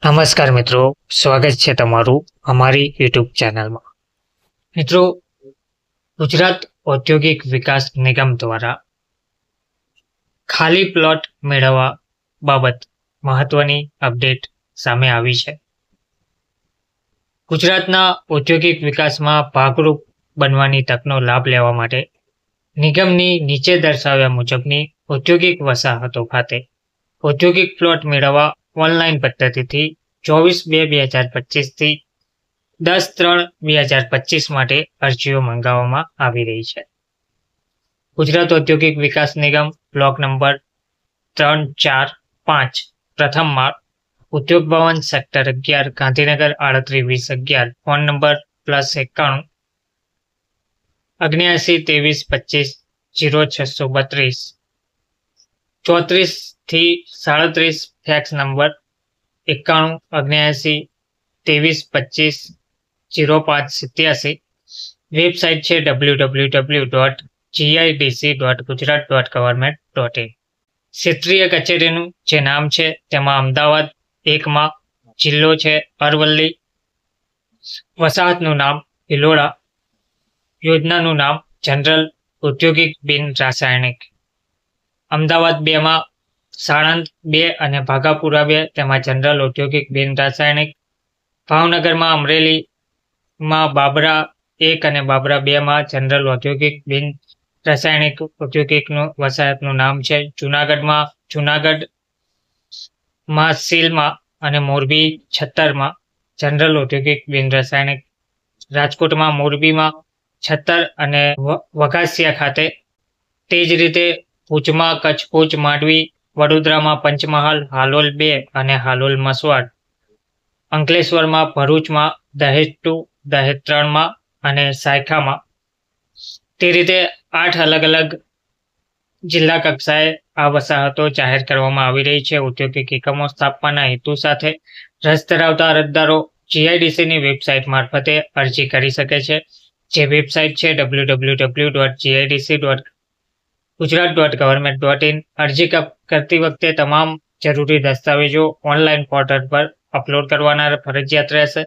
નમસ્કાર મિત્રો, સ્વાગત છે તમારું અમારી યુટ્યુબ ચેનલમાં. મિત્રો, ગુજરાત ઔદ્યોગિક વિકાસ નિગમ દ્વારા ખાલી પ્લોટ મેળવવા બાબત મહત્વની અપડેટ સામે આવી છે. ગુજરાતના ઔદ્યોગિક વિકાસમાં ભાગરૂપ બનવાની તકનો લાભ લેવા માટે નિગમની નીચે દર્શાવ્યા મુજબની ઔદ્યોગિક વસાહતો ખાતે ઔદ્યોગિક પ્લોટ મેળવવા ઓનલાઈન પદ્ધતિથી 24/2/2025 થી 10/3/2025 માટે અરજીઓ મંગાવવામાં આવી રહી છે. ગુજરાત ઔદ્યોગિક વિકાસ નિગમ બ્લોક નંબર 3-4-5 પ્રથમ માળ, ઉદ્યોગ ભવન, સેક્ટર 11, ગાંધીનગર 382011, ફોન નંબર +91 79 23 25 0632 34 થી 37, ફેક્સ નંબર 91 79 23 25 0587. વેબસાઇટ છે www.gidc.gujarat.government.in. ક્ષેત્રીય કચેરીનું જે નામ છે તેમાં અમદાવાદ 1માં, જિલ્લો છે અરવલ્લી, વસાહતનું નામ ભિલોડા, યોજનાનું નામ જનરલ ઔદ્યોગિક બિન રાસાયણિક. અમદાવાદ 2માં સાણંદ 2 અને ભાગાપુરા 2 તેમાં જનરલ ઔદ્યોગિક બિન રાસાયણિક. ભાવનગરમાં અમરેલીમાં બાબરા 1 અને બાબરા 2માં જનરલ ઔદ્યોગિક બિન રાસાયણિક ઔદ્યોગિકનું વસાહતનું નામ છે. જુનાગઢમાં જુનાગઢમાં સીલમાં અને મોરબી 76માં જનરલ ઔદ્યોગિક બિન રાસાયણિક. રાજકોટમાં મોરબીમાં 76 અને વઘાસિયા ખાતે. તે જ રીતે ભુજમાં કચ્છ ભુજ માંડવી, વડોદરામાં પંચમહાલ, હાલોલ 2 અને હાલોલ મસવાડ. અંકલેશ્વરમાં ભરૂચમાં દહેજ 2, દહેજ 3માં અને સાયખામાં. તે રીતે 8 અલગ અલગ જિલ્લા કક્ષાએ આ વસાહતો જાહેર કરવામાં આવી રહી છે. ઔદ્યોગિક એકમો સ્થાપવાના હેતુ સાથે રસ ધરાવતા અરજદારો GIDCની વેબસાઇટ મારફતે અરજી કરી શકે છે. જે વેબસાઇટ છે www.gidc.gujarat.government.in. અરજી કરતી વખતે તમામ જરૂરી દસ્તાવેજો ઓનલાઈન પોર્ટલ પર અપલોડ કરવાના ફરજિયાત રહેશે.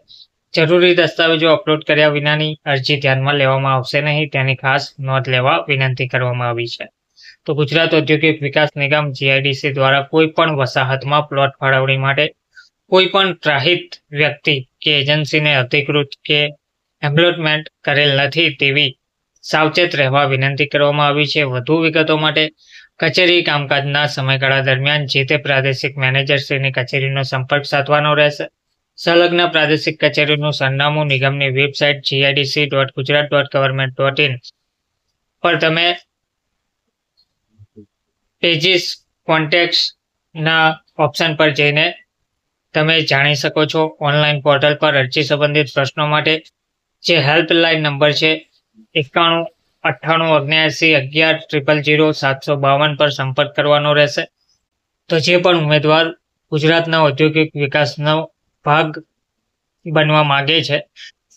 જરૂરી દસ્તાવેજો અપલોડ કર્યા વિનાની અરજી ધ્યાનમાં લેવામાં આવશે નહીં, તેની ખાસ નોંધ લેવા વિનંતી કરવામાં આવી છે. તો ગુજરાત ઔદ્યોગિક વિકાસ નિગમ GIDC દ્વારા કોઈ પણ વસાહતમાં પ્લોટ ફાળવણી માટે કોઈ પણ ત્રાહિત વ્યક્તિ કે એજન્સીને અધિકૃત કે એમ્પ્લોયમેન્ટ કરેલ નથી તેવી સાવચેત રહેવા વિનંતી કરવામાં આવી છે. વધુ વિગતો માટે કચેરી કામકાજના સમયગાળા દરમિયાન જે તે પ્રાદેશિક મેનેજરશ્રીની કચેરીનો સંપર્ક સાધવાનો રહેશે. સંલગ્ન પ્રાદેશિક કચેરીનું સરનામું નિગમની વેબસાઇટ gidc.gujarat.government.in પર તમે પેજીસ કોન્ટેક્ટ્સના ઓપ્શન પર જઈને તમે જાણી શકો છો. ઓનલાઈન પોર્ટલ પર અરજી સંબંધિત પ્રશ્નો માટે જે હેલ્પલાઇન નંબર છે 91 98 79 11 000 752 પર સંપર્ક કરવાનો રહેશે. તો જે પણ ઉમેદવાર ગુજરાતના ઔદ્યોગિક વિકાસનો ભાગ બનવા માંગે છે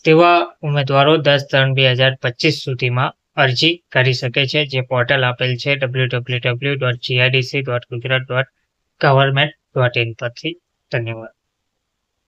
તેવા ઉમેદવારો 10/3/2025 સુધીમાં અરજી કરી શકે છે. જે પોર્ટલ આપેલ છે www.gidc.gujarat.government.in પરથી. ધન્યવાદ.